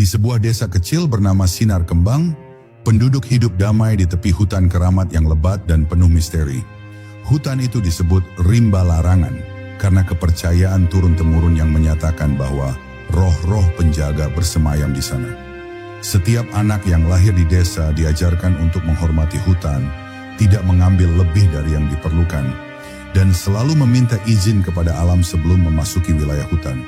Di sebuah desa kecil bernama Sinar Kembang, penduduk hidup damai di tepi hutan keramat yang lebat dan penuh misteri. Hutan itu disebut rimba larangan karena kepercayaan turun-temurun yang menyatakan bahwa roh-roh penjaga bersemayam di sana. Setiap anak yang lahir di desa diajarkan untuk menghormati hutan, tidak mengambil lebih dari yang diperlukan, dan selalu meminta izin kepada alam sebelum memasuki wilayah hutan.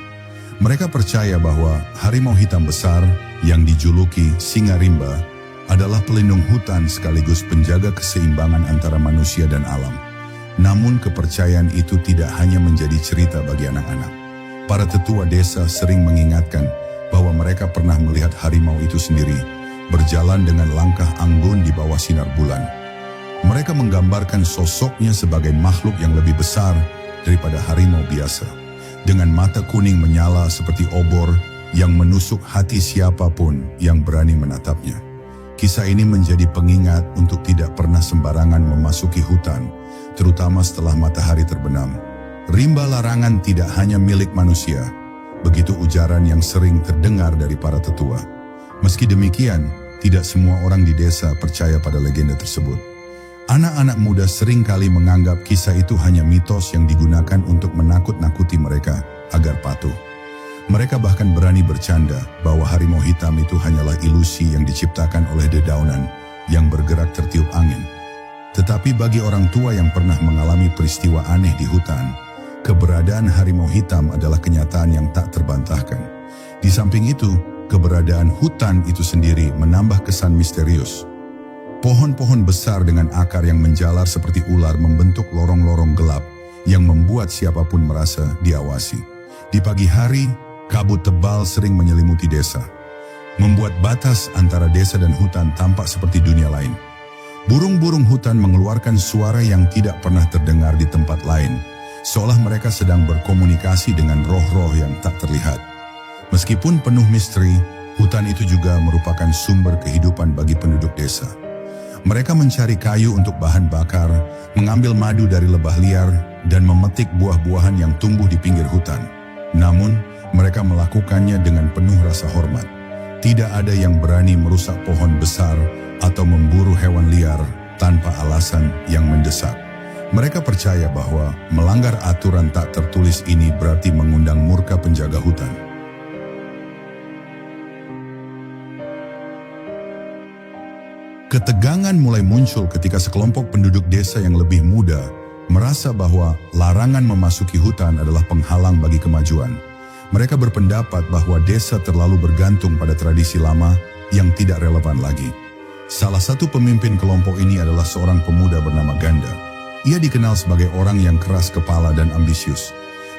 Mereka percaya bahwa harimau hitam besar yang dijuluki singa rimba adalah pelindung hutan sekaligus penjaga keseimbangan antara manusia dan alam. Namun kepercayaan itu tidak hanya menjadi cerita bagi anak-anak. Para tetua desa sering mengingatkan bahwa mereka pernah melihat harimau itu sendiri, berjalan dengan langkah anggun di bawah sinar bulan. Mereka menggambarkan sosoknya sebagai makhluk yang lebih besar daripada harimau biasa, dengan mata kuning menyala seperti obor yang menusuk hati siapapun yang berani menatapnya. Kisah ini menjadi pengingat untuk tidak pernah sembarangan memasuki hutan, terutama setelah matahari terbenam. Rimba larangan tidak hanya milik manusia, begitu ujaran yang sering terdengar dari para tetua. Meski demikian, tidak semua orang di desa percaya pada legenda tersebut. Anak-anak muda sering kali menganggap kisah itu hanya mitos yang digunakan untuk menakut-nakuti mereka agar patuh. Mereka bahkan berani bercanda bahwa harimau hitam itu hanyalah ilusi yang diciptakan oleh dedaunan yang bergerak tertiup angin. Tetapi bagi orang tua yang pernah mengalami peristiwa aneh di hutan, keberadaan harimau hitam adalah kenyataan yang tak terbantahkan. Di samping itu, keberadaan hutan itu sendiri menambah kesan misterius. Pohon-pohon besar dengan akar yang menjalar seperti ular membentuk lorong-lorong gelap yang membuat siapapun merasa diawasi. Di pagi hari, kabut tebal sering menyelimuti desa, membuat batas antara desa dan hutan tampak seperti dunia lain. Burung-burung hutan mengeluarkan suara yang tidak pernah terdengar di tempat lain, seolah mereka sedang berkomunikasi dengan roh-roh yang tak terlihat. Meskipun penuh misteri, hutan itu juga merupakan sumber kehidupan bagi penduduk desa. Mereka mencari kayu untuk bahan bakar, mengambil madu dari lebah liar, dan memetik buah-buahan yang tumbuh di pinggir hutan. Namun, mereka melakukannya dengan penuh rasa hormat. Tidak ada yang berani merusak pohon besar atau memburu hewan liar tanpa alasan yang mendesak. Mereka percaya bahwa melanggar aturan tak tertulis ini berarti mengundang murka penjaga hutan. Ketegangan mulai muncul ketika sekelompok penduduk desa yang lebih muda merasa bahwa larangan memasuki hutan adalah penghalang bagi kemajuan. Mereka berpendapat bahwa desa terlalu bergantung pada tradisi lama yang tidak relevan lagi. Salah satu pemimpin kelompok ini adalah seorang pemuda bernama Ganda. Ia dikenal sebagai orang yang keras kepala dan ambisius.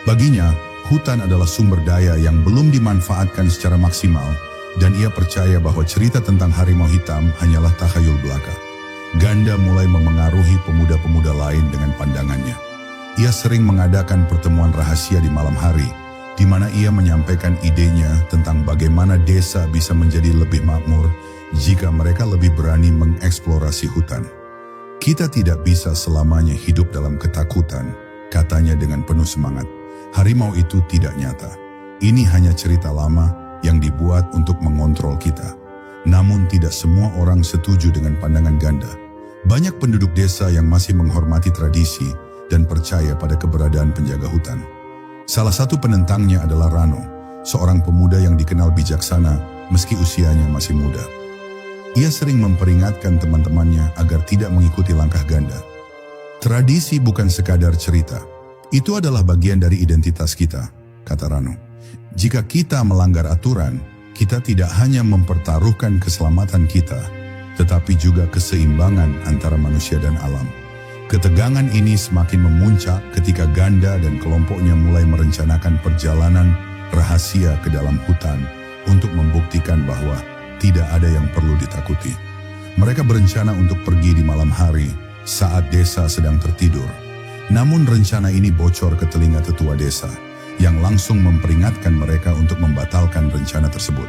Baginya, hutan adalah sumber daya yang belum dimanfaatkan secara maksimal, dan ia percaya bahwa cerita tentang harimau hitam hanyalah takhayul belaka. Ganda mulai memengaruhi pemuda-pemuda lain dengan pandangannya. Ia sering mengadakan pertemuan rahasia di malam hari, di mana ia menyampaikan idenya tentang bagaimana desa bisa menjadi lebih makmur jika mereka lebih berani mengeksplorasi hutan. Kita tidak bisa selamanya hidup dalam ketakutan, katanya dengan penuh semangat. Harimau itu tidak nyata. Ini hanya cerita lama yang dibuat untuk mengontrol kita. Namun tidak semua orang setuju dengan pandangan Ganda. Banyak penduduk desa yang masih menghormati tradisi dan percaya pada keberadaan penjaga hutan. Salah satu penentangnya adalah Rano, seorang pemuda yang dikenal bijaksana meski usianya masih muda. Ia sering memperingatkan teman-temannya agar tidak mengikuti langkah Ganda. Tradisi bukan sekadar cerita. Itu adalah bagian dari identitas kita, kata Rano. Jika kita melanggar aturan, kita tidak hanya mempertaruhkan keselamatan kita, tetapi juga keseimbangan antara manusia dan alam. Ketegangan ini semakin memuncak ketika Ganda dan kelompoknya mulai merencanakan perjalanan rahasia ke dalam hutan untuk membuktikan bahwa tidak ada yang perlu ditakuti. Mereka berencana untuk pergi di malam hari saat desa sedang tertidur. Namun rencana ini bocor ke telinga tetua desa, yang langsung memperingatkan mereka untuk membatalkan rencana tersebut.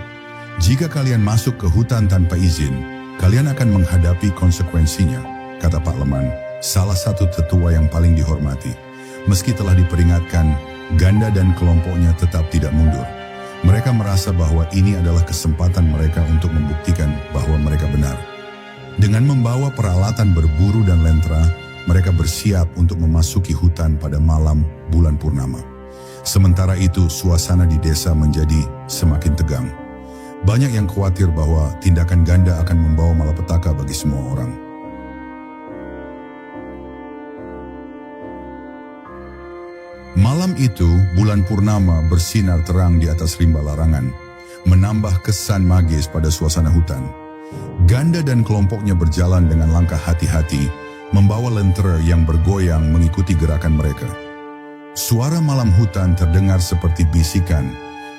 Jika kalian masuk ke hutan tanpa izin, kalian akan menghadapi konsekuensinya, kata Pak Leman, salah satu tetua yang paling dihormati. Meski telah diperingatkan, Ganda dan kelompoknya tetap tidak mundur. Mereka merasa bahwa ini adalah kesempatan mereka untuk membuktikan bahwa mereka benar. Dengan membawa peralatan berburu dan lentera, mereka bersiap untuk memasuki hutan pada malam bulan purnama. Sementara itu, suasana di desa menjadi semakin tegang. Banyak yang khawatir bahwa tindakan Ganda akan membawa malapetaka bagi semua orang. Malam itu, bulan purnama bersinar terang di atas rimba larangan, menambah kesan magis pada suasana hutan. Ganda dan kelompoknya berjalan dengan langkah hati-hati, membawa lentera yang bergoyang mengikuti gerakan mereka. Suara malam hutan terdengar seperti bisikan,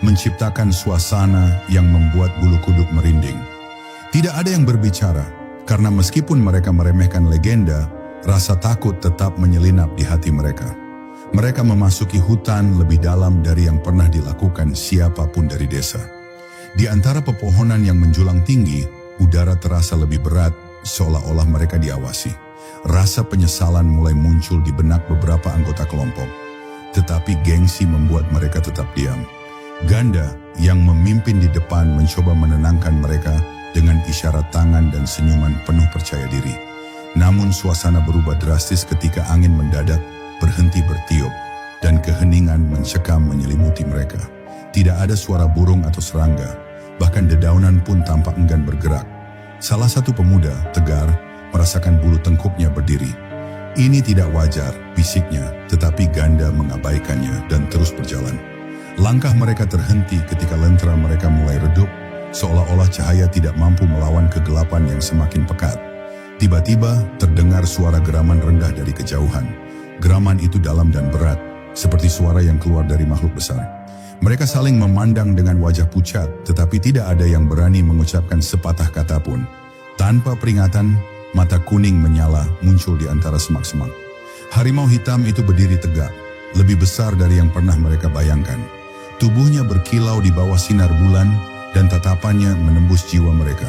menciptakan suasana yang membuat bulu kuduk merinding. Tidak ada yang berbicara, karena meskipun mereka meremehkan legenda, rasa takut tetap menyelinap di hati mereka. Mereka memasuki hutan lebih dalam dari yang pernah dilakukan siapapun dari desa. Di antara pepohonan yang menjulang tinggi, udara terasa lebih berat, seolah-olah mereka diawasi. Rasa penyesalan mulai muncul di benak beberapa anggota kelompok, tetapi gengsi membuat mereka tetap diam. Ganda yang memimpin di depan mencoba menenangkan mereka dengan isyarat tangan dan senyuman penuh percaya diri. Namun suasana berubah drastis ketika angin mendadak berhenti bertiup dan keheningan mencekam menyelimuti mereka. Tidak ada suara burung atau serangga, bahkan dedaunan pun tampak enggan bergerak. Salah satu pemuda, tegar, merasakan bulu tengkuknya berdiri. Ini tidak wajar, bisiknya, tetapi Ganda mengabaikannya dan terus berjalan. Langkah mereka terhenti ketika lentera mereka mulai redup, seolah-olah cahaya tidak mampu melawan kegelapan yang semakin pekat. Tiba-tiba terdengar suara geraman rendah dari kejauhan. Geraman itu dalam dan berat, seperti suara yang keluar dari makhluk besar. Mereka saling memandang dengan wajah pucat, tetapi tidak ada yang berani mengucapkan sepatah kata pun. Tanpa peringatan, mata kuning menyala muncul di antara semak-semak. Harimau hitam itu berdiri tegak, lebih besar dari yang pernah mereka bayangkan. Tubuhnya berkilau di bawah sinar bulan dan tatapannya menembus jiwa mereka.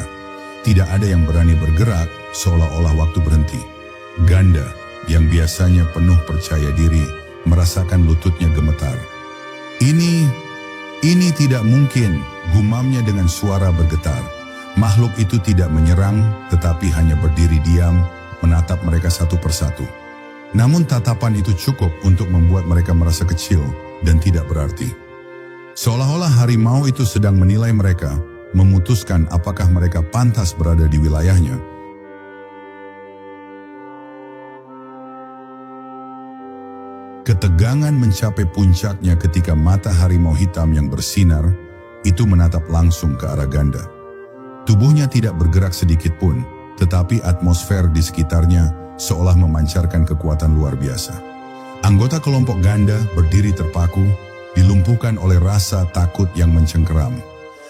Tidak ada yang berani bergerak, seolah-olah waktu berhenti. Ganda yang biasanya penuh percaya diri merasakan lututnya gemetar. Ini tidak mungkin, gumamnya dengan suara bergetar. Makhluk itu tidak menyerang, tetapi hanya berdiri diam, menatap mereka satu persatu. Namun tatapan itu cukup untuk membuat mereka merasa kecil dan tidak berarti. Seolah-olah harimau itu sedang menilai mereka, memutuskan apakah mereka pantas berada di wilayahnya. Ketegangan mencapai puncaknya ketika mata harimau hitam yang bersinar itu menatap langsung ke arah Ganda. Tubuhnya tidak bergerak sedikit pun, tetapi atmosfer di sekitarnya seolah memancarkan kekuatan luar biasa. Anggota kelompok Ganda berdiri terpaku, dilumpuhkan oleh rasa takut yang mencengkeram.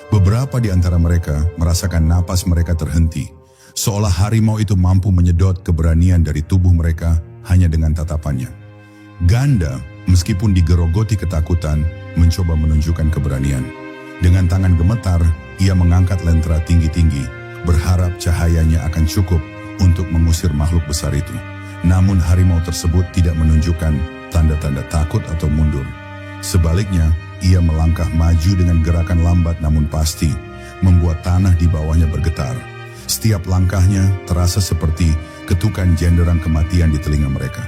Beberapa di antara mereka merasakan napas mereka terhenti, seolah harimau itu mampu menyedot keberanian dari tubuh mereka hanya dengan tatapannya. Ganda, meskipun digerogoti ketakutan, mencoba menunjukkan keberanian. Dengan tangan gemetar, ia mengangkat lentera tinggi-tinggi, berharap cahayanya akan cukup untuk mengusir makhluk besar itu. Namun harimau tersebut tidak menunjukkan tanda-tanda takut atau mundur. Sebaliknya, ia melangkah maju dengan gerakan lambat namun pasti, membuat tanah di bawahnya bergetar. Setiap langkahnya terasa seperti ketukan jenderang kematian di telinga mereka.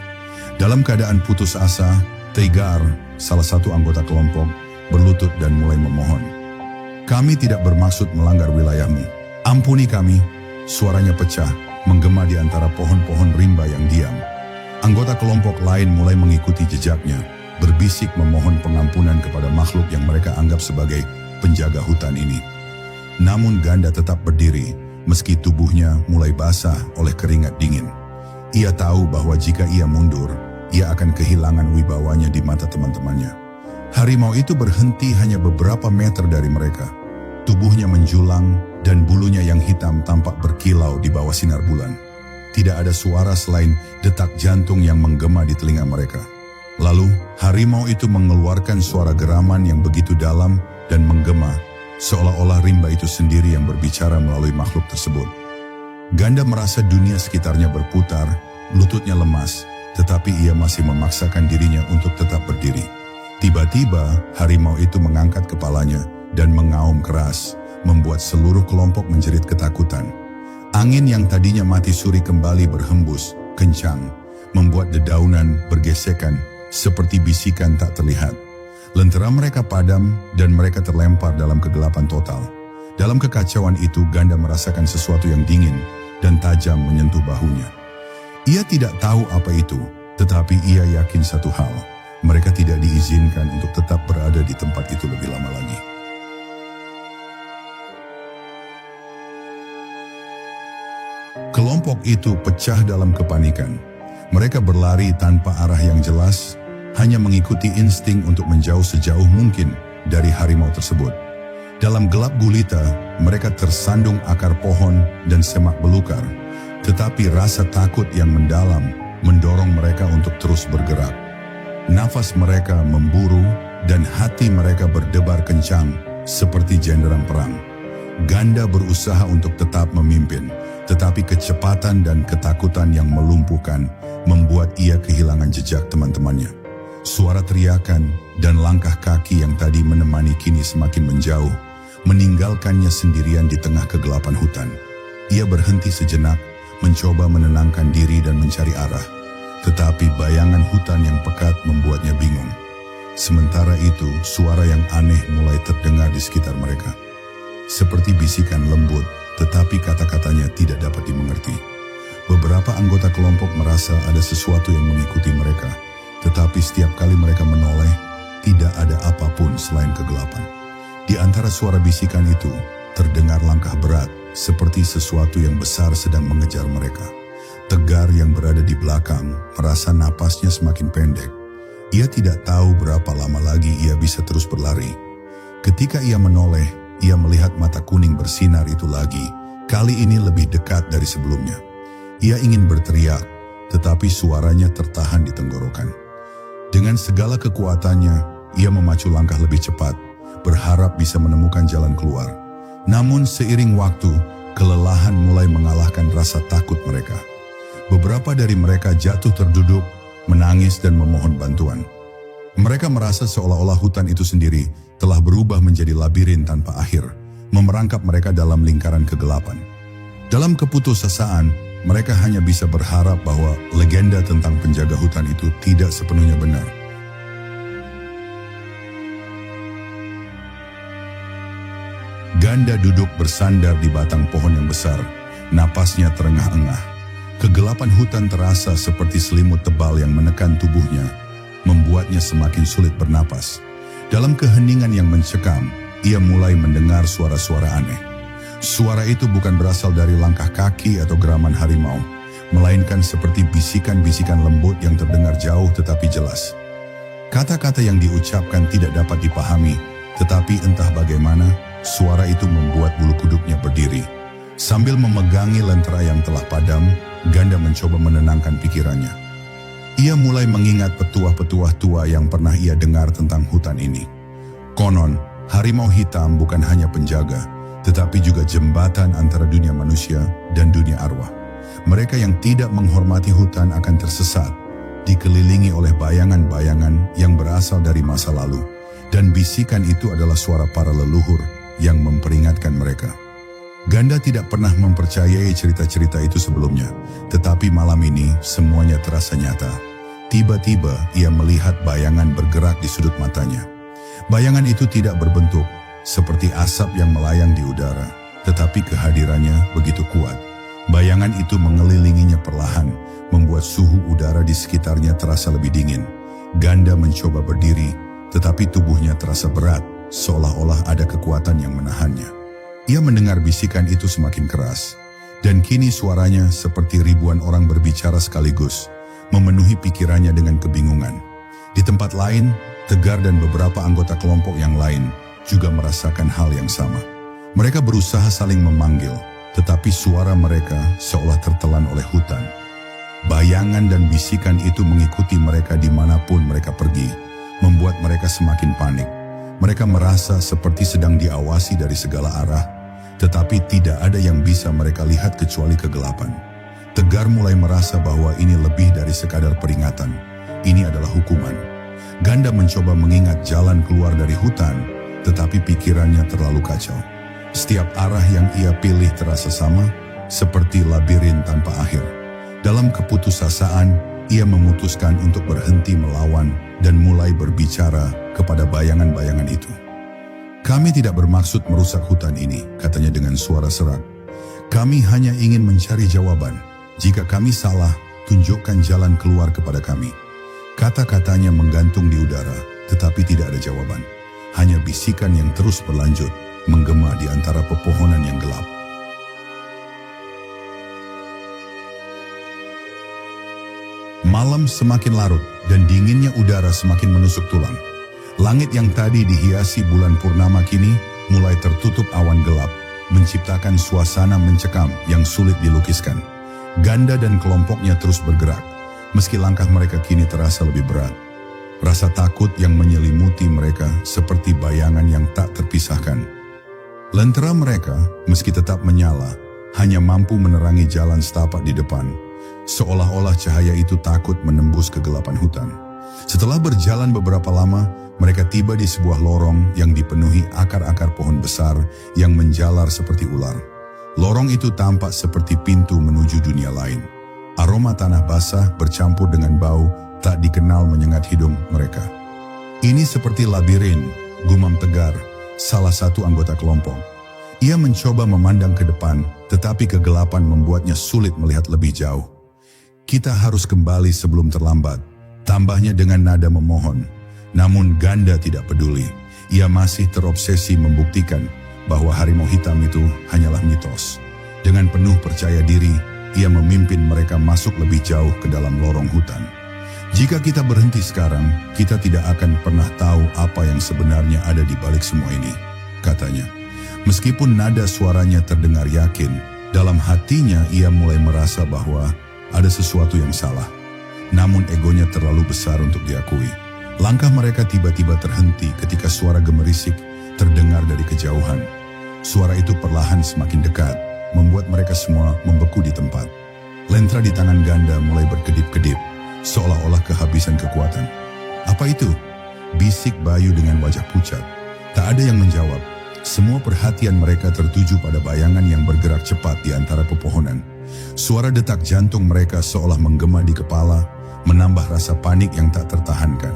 Dalam keadaan putus asa, Tegar, salah satu anggota kelompok, berlutut dan mulai memohon. "Kami tidak bermaksud melanggar wilayahmu. Ampuni kami." Suaranya pecah, menggema di antara pohon-pohon rimba yang diam. Anggota kelompok lain mulai mengikuti jejaknya, berbisik memohon pengampunan kepada makhluk yang mereka anggap sebagai penjaga hutan ini. Namun Ganda tetap berdiri, meski tubuhnya mulai basah oleh keringat dingin. Ia tahu bahwa jika ia mundur, ia akan kehilangan wibawanya di mata teman-temannya. Harimau itu berhenti hanya beberapa meter dari mereka. Tubuhnya menjulang dan bulunya yang hitam tampak berkilau di bawah sinar bulan. Tidak ada suara selain detak jantung yang menggema di telinga mereka. Lalu, harimau itu mengeluarkan suara geraman yang begitu dalam dan menggema, seolah-olah rimba itu sendiri yang berbicara melalui makhluk tersebut. Ganda merasa dunia sekitarnya berputar, lututnya lemas, tetapi ia masih memaksakan dirinya untuk tetap berdiri. Tiba-tiba, harimau itu mengangkat kepalanya dan mengaum keras, membuat seluruh kelompok menjerit ketakutan. Angin yang tadinya mati suri kembali berhembus, kencang, membuat dedaunan bergesekan seperti bisikan tak terlihat. Lentera mereka padam dan mereka terlempar dalam kegelapan total. Dalam kekacauan itu, Ganda merasakan sesuatu yang dingin dan tajam menyentuh bahunya. Ia tidak tahu apa itu, tetapi ia yakin satu hal, mereka tidak diizinkan untuk tetap berada di tempat itu lebih lama lagi. Kelompok itu pecah dalam kepanikan. Mereka berlari tanpa arah yang jelas, hanya mengikuti insting untuk menjauh sejauh mungkin dari harimau tersebut. Dalam gelap gulita, mereka tersandung akar pohon dan semak belukar, tetapi rasa takut yang mendalam mendorong mereka untuk terus bergerak. Nafas mereka memburu dan hati mereka berdebar kencang seperti jenderang perang. Ganda berusaha untuk tetap memimpin, tetapi kecepatan dan ketakutan yang melumpuhkan membuat ia kehilangan jejak teman-temannya. Suara teriakan dan langkah kaki yang tadi menemani kini semakin menjauh, meninggalkannya sendirian di tengah kegelapan hutan. Ia berhenti sejenak, mencoba menenangkan diri dan mencari arah, tetapi bayangan hutan yang pekat membuatnya bingung. Sementara itu, suara yang aneh mulai terdengar di sekitar mereka. Seperti bisikan lembut, tetapi kata-katanya tidak dapat dimengerti. Beberapa anggota kelompok merasa ada sesuatu yang mengikuti mereka, tetapi setiap kali mereka menoleh, tidak ada apapun selain kegelapan. Di antara suara bisikan itu, terdengar langkah berat, seperti sesuatu yang besar sedang mengejar mereka. Tegar yang berada di belakang merasa napasnya semakin pendek. Ia tidak tahu berapa lama lagi ia bisa terus berlari. Ketika ia menoleh, ia melihat mata kuning bersinar itu lagi, kali ini lebih dekat dari sebelumnya. Ia ingin berteriak, tetapi suaranya tertahan di tenggorokan. Dengan segala kekuatannya, ia memacu langkah lebih cepat, berharap bisa menemukan jalan keluar. Namun seiring waktu, kelelahan mulai mengalahkan rasa takut mereka. Beberapa dari mereka jatuh terduduk, menangis dan memohon bantuan. Mereka merasa seolah-olah hutan itu sendiri telah berubah menjadi labirin tanpa akhir, memerangkap mereka dalam lingkaran kegelapan. Dalam keputusasaan, mereka hanya bisa berharap bahwa legenda tentang penjaga hutan itu tidak sepenuhnya benar. Ganda duduk bersandar di batang pohon yang besar, napasnya terengah-engah. Kegelapan hutan terasa seperti selimut tebal yang menekan tubuhnya, membuatnya semakin sulit bernapas. Dalam keheningan yang mencekam, ia mulai mendengar suara-suara aneh. Suara itu bukan berasal dari langkah kaki atau geraman harimau, melainkan seperti bisikan-bisikan lembut yang terdengar jauh tetapi jelas. Kata-kata yang diucapkan tidak dapat dipahami, tetapi entah bagaimana, suara itu membuat bulu kuduknya berdiri. Sambil memegangi lentera yang telah padam, Ganda mencoba menenangkan pikirannya. Ia mulai mengingat petuah-petuah tua yang pernah ia dengar tentang hutan ini. Konon, harimau hitam bukan hanya penjaga, tetapi juga jembatan antara dunia manusia dan dunia arwah. Mereka yang tidak menghormati hutan akan tersesat, dikelilingi oleh bayangan-bayangan yang berasal dari masa lalu, dan bisikan itu adalah suara para leluhur yang memperingatkan mereka. Ganda tidak pernah mempercayai cerita-cerita itu sebelumnya, tetapi malam ini semuanya terasa nyata. Tiba-tiba ia melihat bayangan bergerak di sudut matanya. Bayangan itu tidak berbentuk, seperti asap yang melayang di udara, tetapi kehadirannya begitu kuat. Bayangan itu mengelilinginya perlahan, membuat suhu udara di sekitarnya terasa lebih dingin. Ganda mencoba berdiri, tetapi tubuhnya terasa berat, seolah-olah ada kekuatan yang menahannya. Ia mendengar bisikan itu semakin keras, dan kini suaranya seperti ribuan orang berbicara sekaligus, memenuhi pikirannya dengan kebingungan. Di tempat lain, Tegar dan beberapa anggota kelompok yang lain juga merasakan hal yang sama. Mereka berusaha saling memanggil, tetapi suara mereka seolah tertelan oleh hutan. Bayangan dan bisikan itu mengikuti mereka dimanapun mereka pergi, membuat mereka semakin panik. Mereka merasa seperti sedang diawasi dari segala arah, tetapi tidak ada yang bisa mereka lihat kecuali kegelapan. Tegar mulai merasa bahwa ini lebih dari sekadar peringatan. Ini adalah hukuman. Ganda mencoba mengingat jalan keluar dari hutan, tetapi pikirannya terlalu kacau. Setiap arah yang ia pilih terasa sama, seperti labirin tanpa akhir. Dalam keputusasaan, ia memutuskan untuk berhenti melawan dan mulai berbicara kepada bayangan-bayangan itu. "Kami tidak bermaksud merusak hutan ini," katanya dengan suara serak. "Kami hanya ingin mencari jawaban. Jika kami salah, tunjukkan jalan keluar kepada kami." Kata-katanya menggantung di udara, tetapi tidak ada jawaban. Hanya bisikan yang terus berlanjut, menggema di antara pepohonan yang gelap. Malam semakin larut dan dinginnya udara semakin menusuk tulang. Langit yang tadi dihiasi bulan purnama kini mulai tertutup awan gelap, menciptakan suasana mencekam yang sulit dilukiskan. Ganda dan kelompoknya terus bergerak, meski langkah mereka kini terasa lebih berat. Rasa takut yang menyelimuti mereka seperti bayangan yang tak terpisahkan. Lentera mereka, meski tetap menyala, hanya mampu menerangi jalan setapak di depan, seolah-olah cahaya itu takut menembus kegelapan hutan. Setelah berjalan beberapa lama, mereka tiba di sebuah lorong yang dipenuhi akar-akar pohon besar yang menjalar seperti ular. Lorong itu tampak seperti pintu menuju dunia lain. Aroma tanah basah bercampur dengan bau tak dikenal menyengat hidung mereka. "Ini seperti labirin," gumam Tegar, salah satu anggota kelompok. Ia mencoba memandang ke depan, tetapi kegelapan membuatnya sulit melihat lebih jauh. "Kita harus kembali sebelum terlambat," tambahnya dengan nada memohon. Namun Ganda tidak peduli. Ia masih terobsesi membuktikan bahwa harimau hitam itu hanyalah mitos. Dengan penuh percaya diri, ia memimpin mereka masuk lebih jauh ke dalam lorong hutan. "Jika kita berhenti sekarang, kita tidak akan pernah tahu apa yang sebenarnya ada di balik semua ini," katanya. Meskipun nada suaranya terdengar yakin, dalam hatinya ia mulai merasa bahwa ada sesuatu yang salah. Namun egonya terlalu besar untuk diakui. Langkah mereka tiba-tiba terhenti ketika suara gemerisik terdengar dari kejauhan. Suara itu perlahan semakin dekat, membuat mereka semua membeku di tempat. Lentera di tangan Ganda mulai berkedip-kedip, seolah-olah kehabisan kekuatan. "Apa itu?" bisik Bayu dengan wajah pucat. Tak ada yang menjawab. Semua perhatian mereka tertuju pada bayangan yang bergerak cepat di antara pepohonan. Suara detak jantung mereka seolah menggema di kepala, menambah rasa panik yang tak tertahankan.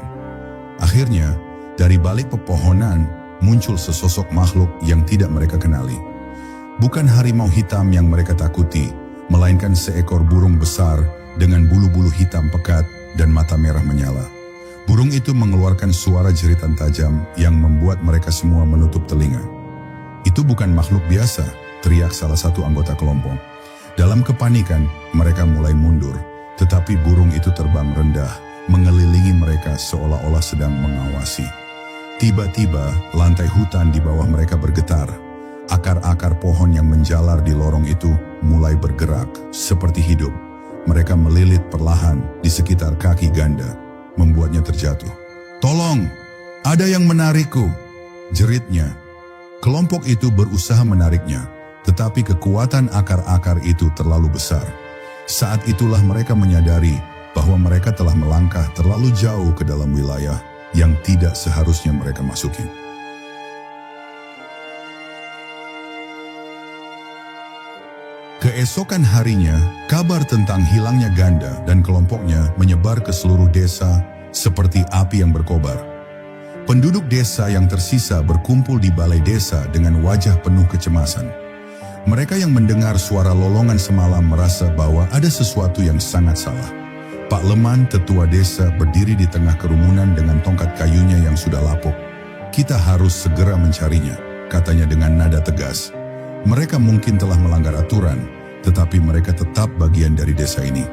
Akhirnya, dari balik pepohonan muncul sesosok makhluk yang tidak mereka kenali. Bukan harimau hitam yang mereka takuti, melainkan seekor burung besar dengan bulu-bulu hitam pekat dan mata merah menyala. Burung itu mengeluarkan suara jeritan tajam yang membuat mereka semua menutup telinga. "Itu bukan makhluk biasa," teriak salah satu anggota kelompok. Dalam kepanikan, mereka mulai mundur, tetapi burung itu terbang rendah, mengelilingi mereka seolah-olah sedang mengawasi. Tiba-tiba, lantai hutan di bawah mereka bergetar. Akar-akar pohon yang menjalar di lorong itu mulai bergerak seperti hidup. Mereka melilit perlahan di sekitar kaki Ganda, membuatnya terjatuh. "Tolong, ada yang menarikku!" jeritnya. Kelompok itu berusaha menariknya, tetapi kekuatan akar-akar itu terlalu besar. Saat itulah mereka menyadari bahwa mereka telah melangkah terlalu jauh ke dalam wilayah yang tidak seharusnya mereka masuki. Keesokan harinya, kabar tentang hilangnya Ganda dan kelompoknya menyebar ke seluruh desa seperti api yang berkobar. Penduduk desa yang tersisa berkumpul di balai desa dengan wajah penuh kecemasan. Mereka yang mendengar suara lolongan semalam merasa bahwa ada sesuatu yang sangat salah. Pak Leman, tetua desa, berdiri di tengah kerumunan dengan tongkat kayunya yang sudah lapuk. "Kita harus segera mencarinya," katanya dengan nada tegas. Mereka mungkin telah melanggar aturan, tetapi mereka tetap bagian dari desa ini.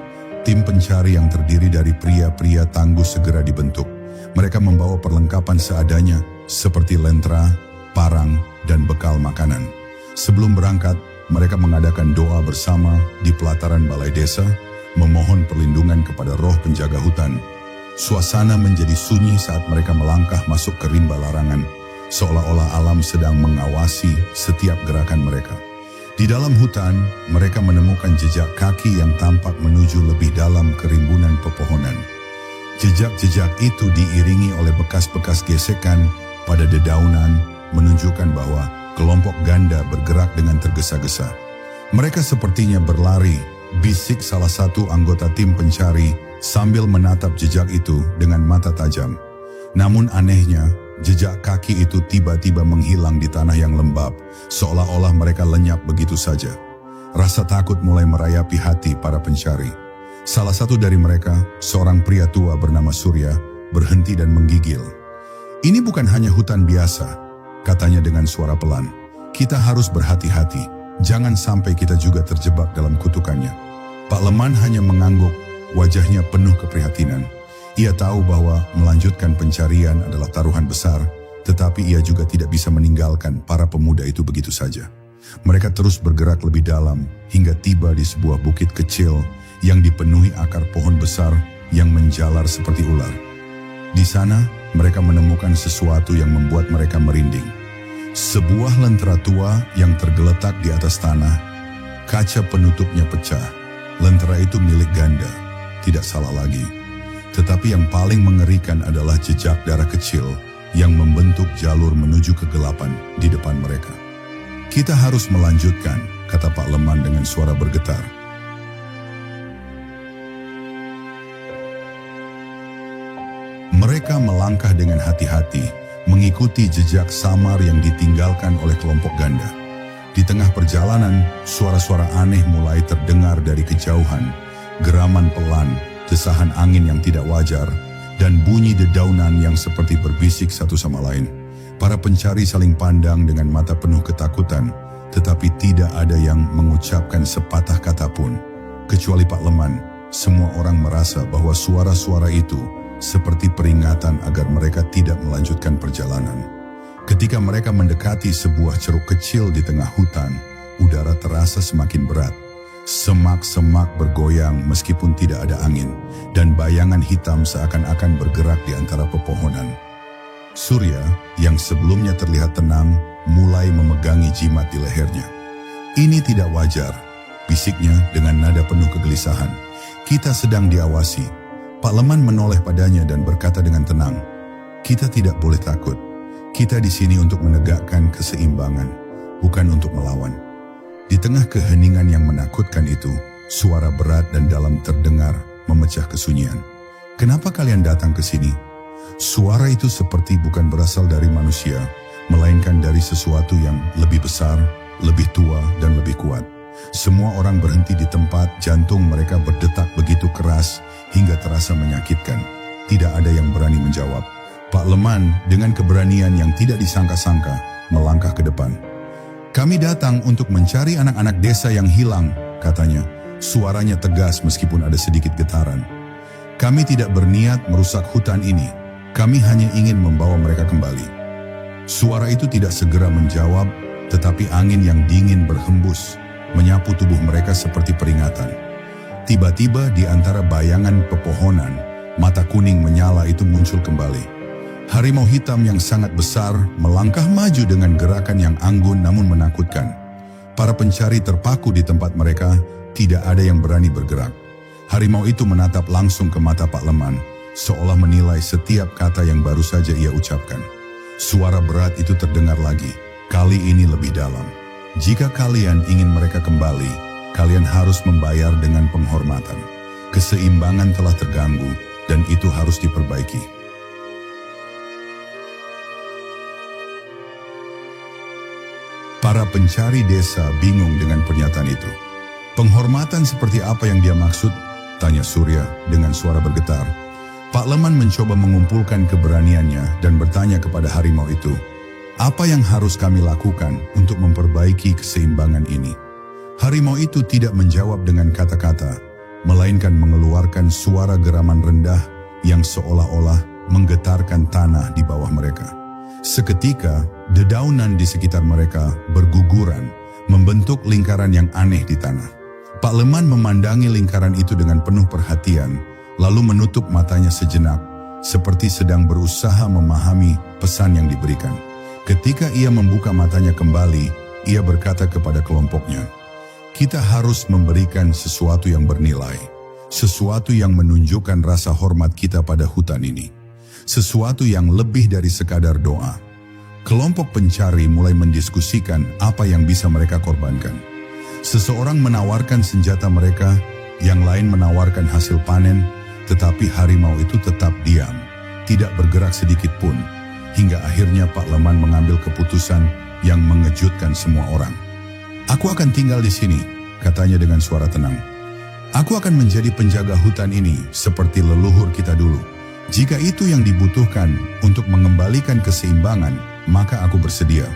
Tim pencari yang terdiri dari pria-pria tangguh segera dibentuk. Mereka membawa perlengkapan seadanya seperti lentera, parang, dan bekal makanan. Sebelum berangkat, mereka mengadakan doa bersama di pelataran balai desa, memohon perlindungan kepada roh penjaga hutan. Suasana menjadi sunyi saat mereka melangkah masuk ke rimba larangan, seolah-olah alam sedang mengawasi setiap gerakan mereka. Di dalam hutan, mereka menemukan jejak kaki yang tampak menuju lebih dalam ke rimbunan pepohonan. Jejak-jejak itu diiringi oleh bekas-bekas gesekan pada dedaunan, menunjukkan bahwa kelompok ganda bergerak dengan tergesa-gesa. Mereka sepertinya berlari, bisik salah satu anggota tim pencari sambil menatap jejak itu dengan mata tajam. Namun anehnya, jejak kaki itu tiba-tiba menghilang di tanah yang lembab, seolah-olah mereka lenyap begitu saja. Rasa takut mulai merayapi hati para pencari. Salah satu dari mereka, seorang pria tua bernama Surya, berhenti dan menggigil. "Ini bukan hanya hutan biasa," katanya dengan suara pelan. "Kita harus berhati-hati. Jangan sampai kita juga terjebak dalam kutukannya." Pak Leman hanya mengangguk, wajahnya penuh keprihatinan. Ia tahu bahwa melanjutkan pencarian adalah taruhan besar, tetapi ia juga tidak bisa meninggalkan para pemuda itu begitu saja. Mereka terus bergerak lebih dalam hingga tiba di sebuah bukit kecil yang dipenuhi akar pohon besar yang menjalar seperti ular. Di sana, mereka menemukan sesuatu yang membuat mereka merinding. Sebuah lentera tua yang tergeletak di atas tanah. Kaca penutupnya pecah. Lentera itu milik Ganda, tidak salah lagi. Tetapi yang paling mengerikan adalah jejak darah kecil yang membentuk jalur menuju kegelapan di depan mereka. "Kita harus melanjutkan," kata Pak Leman dengan suara bergetar. Mereka melangkah dengan hati-hati, mengikuti jejak samar yang ditinggalkan oleh kelompok ganda. Di tengah perjalanan, suara-suara aneh mulai terdengar dari kejauhan, geraman pelan, desahan angin yang tidak wajar, dan bunyi dedaunan yang seperti berbisik satu sama lain. Para pencari saling pandang dengan mata penuh ketakutan, tetapi tidak ada yang mengucapkan sepatah kata pun. Kecuali Pak Leman, semua orang merasa bahwa suara-suara itu seperti peringatan agar mereka tidak melanjutkan perjalanan. Ketika mereka mendekati sebuah ceruk kecil di tengah hutan, udara terasa semakin berat. Semak-semak bergoyang meskipun tidak ada angin, dan bayangan hitam seakan-akan bergerak di antara pepohonan. Surya, yang sebelumnya terlihat tenang, mulai memegangi jimat di lehernya. "Ini tidak wajar," bisiknya dengan nada penuh kegelisahan. "Kita sedang diawasi." Pak Leman menoleh padanya dan berkata dengan tenang, "Kita tidak boleh takut. Kita di sini untuk menegakkan keseimbangan, bukan untuk melawan." Di tengah keheningan yang menakutkan itu, suara berat dan dalam terdengar memecah kesunyian. "Kenapa kalian datang ke sini?" Suara itu seperti bukan berasal dari manusia, melainkan dari sesuatu yang lebih besar, lebih tua, dan lebih kuat. Semua orang berhenti di tempat, jantung mereka berdetak begitu keras hingga terasa menyakitkan. Tidak ada yang berani menjawab. Pak Leman dengan keberanian yang tidak disangka-sangka melangkah ke depan. "Kami datang untuk mencari anak-anak desa yang hilang," katanya. Suaranya tegas meskipun ada sedikit getaran. "Kami tidak berniat merusak hutan ini. Kami hanya ingin membawa mereka kembali." Suara itu tidak segera menjawab, tetapi angin yang dingin berhembus, menyapu tubuh mereka seperti peringatan. Tiba-tiba di antara bayangan pepohonan, mata kuning menyala itu muncul kembali. Harimau hitam yang sangat besar melangkah maju dengan gerakan yang anggun namun menakutkan. Para pencari terpaku di tempat mereka, tidak ada yang berani bergerak. Harimau itu menatap langsung ke mata Pak Leman, seolah menilai setiap kata yang baru saja ia ucapkan. Suara berat itu terdengar lagi, kali ini lebih dalam. "Jika kalian ingin mereka kembali, kalian harus membayar dengan penghormatan. Keseimbangan telah terganggu dan itu harus diperbaiki." Para pencari desa bingung dengan pernyataan itu. "Penghormatan seperti apa yang dia maksud?" tanya Surya dengan suara bergetar. Pak Leman mencoba mengumpulkan keberaniannya dan bertanya kepada harimau itu, "Apa yang harus kami lakukan untuk memperbaiki keseimbangan ini?" Harimau itu tidak menjawab dengan kata-kata, melainkan mengeluarkan suara geraman rendah yang seolah-olah menggetarkan tanah di bawah mereka. Seketika, dedaunan di sekitar mereka berguguran, membentuk lingkaran yang aneh di tanah. Pak Leman memandangi lingkaran itu dengan penuh perhatian, lalu menutup matanya sejenak, seperti sedang berusaha memahami pesan yang diberikan. Ketika ia membuka matanya kembali, ia berkata kepada kelompoknya, "Kita harus memberikan sesuatu yang bernilai, sesuatu yang menunjukkan rasa hormat kita pada hutan ini, sesuatu yang lebih dari sekadar doa." Kelompok pencari mulai mendiskusikan apa yang bisa mereka korbankan. Seseorang menawarkan senjata mereka, yang lain menawarkan hasil panen, tetapi harimau itu tetap diam, tidak bergerak sedikit pun, hingga akhirnya Pak Leman mengambil keputusan yang mengejutkan semua orang. "Aku akan tinggal di sini," katanya dengan suara tenang. "Aku akan menjadi penjaga hutan ini seperti leluhur kita dulu. Jika itu yang dibutuhkan untuk mengembalikan keseimbangan, maka aku bersedia."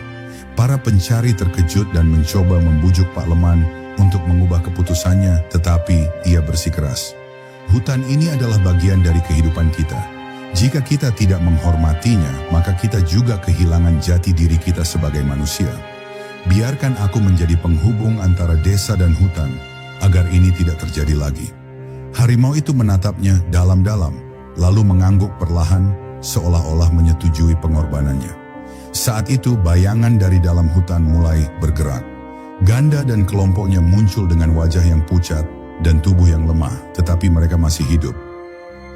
Para pencari terkejut dan mencoba membujuk Pak Leman untuk mengubah keputusannya, tetapi ia bersikeras. "Hutan ini adalah bagian dari kehidupan kita. Jika kita tidak menghormatinya, maka kita juga kehilangan jati diri kita sebagai manusia. Biarkan aku menjadi penghubung antara desa dan hutan, agar ini tidak terjadi lagi." Harimau itu menatapnya dalam-dalam, lalu mengangguk perlahan, seolah-olah menyetujui pengorbanannya. Saat itu bayangan dari dalam hutan mulai bergerak. Ganda dan kelompoknya muncul dengan wajah yang pucat dan tubuh yang lemah, tetapi mereka masih hidup.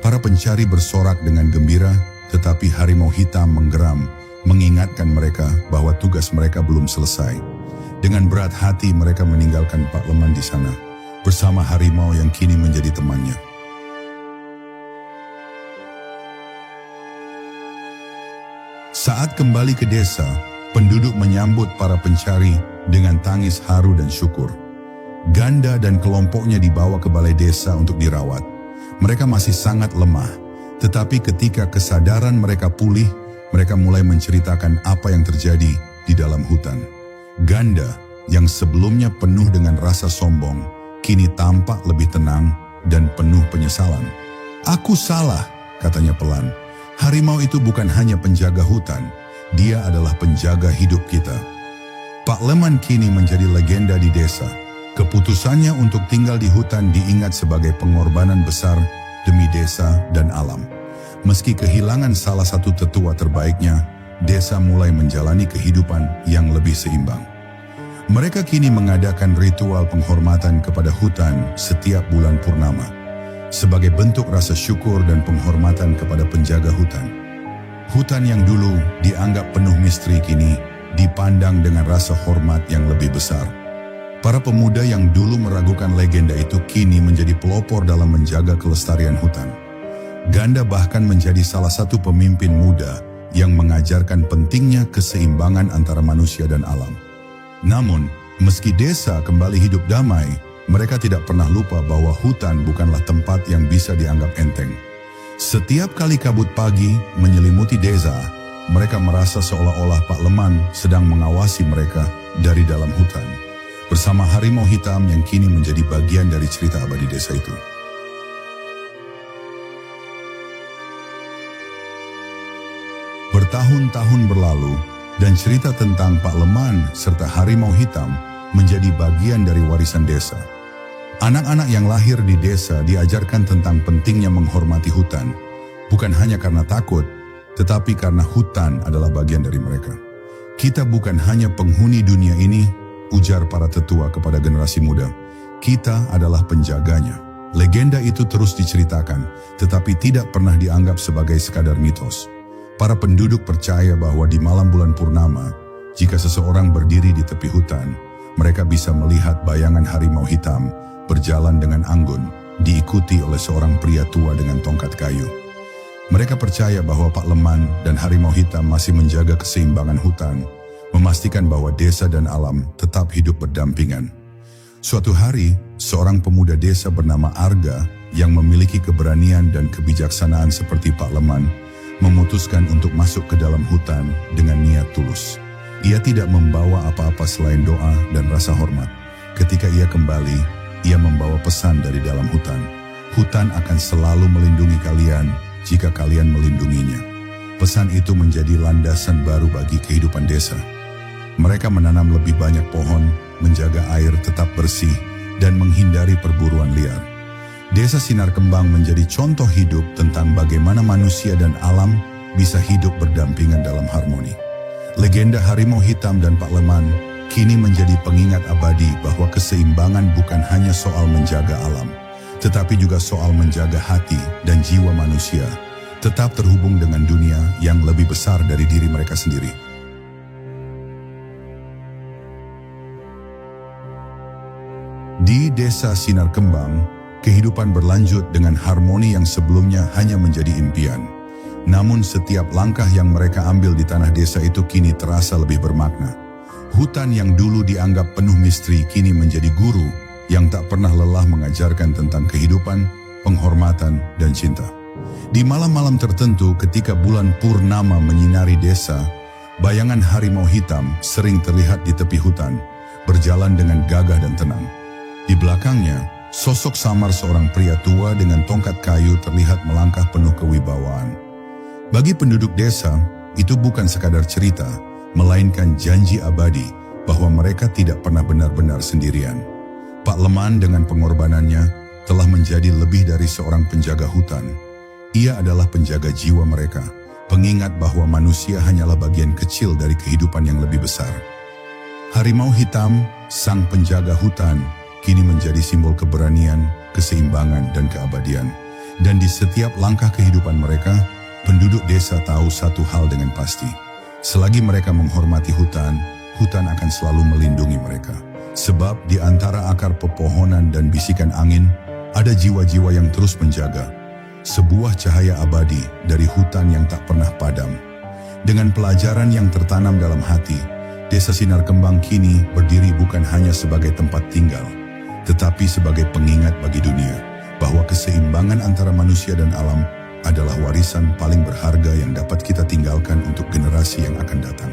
Para pencari bersorak dengan gembira, tetapi harimau hitam menggeram, mengingatkan mereka bahwa tugas mereka belum selesai. Dengan berat hati mereka meninggalkan Pak Leman di sana, bersama harimau yang kini menjadi temannya. Saat kembali ke desa, penduduk menyambut para pencari dengan tangis haru dan syukur. Ganda dan kelompoknya dibawa ke balai desa untuk dirawat. Mereka masih sangat lemah, tetapi ketika kesadaran mereka pulih, mereka mulai menceritakan apa yang terjadi di dalam hutan. Ganda, yang sebelumnya penuh dengan rasa sombong, kini tampak lebih tenang dan penuh penyesalan. "Aku salah," katanya pelan. "Harimau itu bukan hanya penjaga hutan, dia adalah penjaga hidup kita." Pak Leman kini menjadi legenda di desa. Keputusannya untuk tinggal di hutan diingat sebagai pengorbanan besar demi desa dan alam. Meski kehilangan salah satu tetua terbaiknya, desa mulai menjalani kehidupan yang lebih seimbang. Mereka kini mengadakan ritual penghormatan kepada hutan setiap bulan purnama, sebagai bentuk rasa syukur dan penghormatan kepada penjaga hutan. Hutan yang dulu dianggap penuh misteri kini dipandang dengan rasa hormat yang lebih besar. Para pemuda yang dulu meragukan legenda itu kini menjadi pelopor dalam menjaga kelestarian hutan. Ganda bahkan menjadi salah satu pemimpin muda yang mengajarkan pentingnya keseimbangan antara manusia dan alam. Namun, meski desa kembali hidup damai, mereka tidak pernah lupa bahwa hutan bukanlah tempat yang bisa dianggap enteng. Setiap kali kabut pagi menyelimuti desa, mereka merasa seolah-olah Pak Leman sedang mengawasi mereka dari dalam hutan, bersama harimau hitam yang kini menjadi bagian dari cerita abadi desa itu. Bertahun-tahun berlalu, dan cerita tentang Pak Leman serta harimau hitam menjadi bagian dari warisan desa. Anak-anak yang lahir di desa diajarkan tentang pentingnya menghormati hutan, bukan hanya karena takut, tetapi karena hutan adalah bagian dari mereka. "Kita bukan hanya penghuni dunia ini," ujar para tetua kepada generasi muda. "Kita adalah penjaganya." Legenda itu terus diceritakan, tetapi tidak pernah dianggap sebagai sekadar mitos. Para penduduk percaya bahwa di malam bulan purnama, jika seseorang berdiri di tepi hutan, mereka bisa melihat bayangan harimau hitam berjalan dengan anggun, diikuti oleh seorang pria tua dengan tongkat kayu. Mereka percaya bahwa Pak Leman dan harimau hitam masih menjaga keseimbangan hutan, memastikan bahwa desa dan alam tetap hidup berdampingan. Suatu hari, seorang pemuda desa bernama Arga yang memiliki keberanian dan kebijaksanaan seperti Pak Leman, memutuskan untuk masuk ke dalam hutan dengan niat tulus. Ia tidak membawa apa-apa selain doa dan rasa hormat. Ketika ia kembali, ia membawa pesan dari dalam hutan. "Hutan akan selalu melindungi kalian jika kalian melindunginya." Pesan itu menjadi landasan baru bagi kehidupan desa. Mereka menanam lebih banyak pohon, menjaga air tetap bersih, dan menghindari perburuan liar. Desa Sinar Kembang menjadi contoh hidup tentang bagaimana manusia dan alam bisa hidup berdampingan dalam harmoni. Legenda harimau hitam dan Pak Leman kini menjadi pengingat abadi bahwa keseimbangan bukan hanya soal menjaga alam, tetapi juga soal menjaga hati dan jiwa manusia, tetap terhubung dengan dunia yang lebih besar dari diri mereka sendiri. Di Desa Sinar Kembang, kehidupan berlanjut dengan harmoni yang sebelumnya hanya menjadi impian. Namun setiap langkah yang mereka ambil di tanah desa itu kini terasa lebih bermakna. Hutan yang dulu dianggap penuh misteri kini menjadi guru yang tak pernah lelah mengajarkan tentang kehidupan, penghormatan, dan cinta. Di malam-malam tertentu ketika bulan purnama menyinari desa, bayangan harimau hitam sering terlihat di tepi hutan, berjalan dengan gagah dan tenang. Di belakangnya, sosok samar seorang pria tua dengan tongkat kayu terlihat melangkah penuh kewibawaan. Bagi penduduk desa, itu bukan sekadar cerita, melainkan janji abadi bahwa mereka tidak pernah benar-benar sendirian. Pak Leman dengan pengorbanannya telah menjadi lebih dari seorang penjaga hutan. Ia adalah penjaga jiwa mereka, pengingat bahwa manusia hanyalah bagian kecil dari kehidupan yang lebih besar. Harimau hitam, sang penjaga hutan, kini menjadi simbol keberanian, keseimbangan, dan keabadian. Dan di setiap langkah kehidupan mereka, penduduk desa tahu satu hal dengan pasti. Selagi mereka menghormati hutan, hutan akan selalu melindungi mereka. Sebab di antara akar pepohonan dan bisikan angin, ada jiwa-jiwa yang terus menjaga. Sebuah cahaya abadi dari hutan yang tak pernah padam. Dengan pelajaran yang tertanam dalam hati, Desa Sinar Kembang kini berdiri bukan hanya sebagai tempat tinggal, tetapi sebagai pengingat bagi dunia bahwa keseimbangan antara manusia dan alam adalah warisan paling berharga yang dapat kita tinggalkan untuk generasi yang akan datang.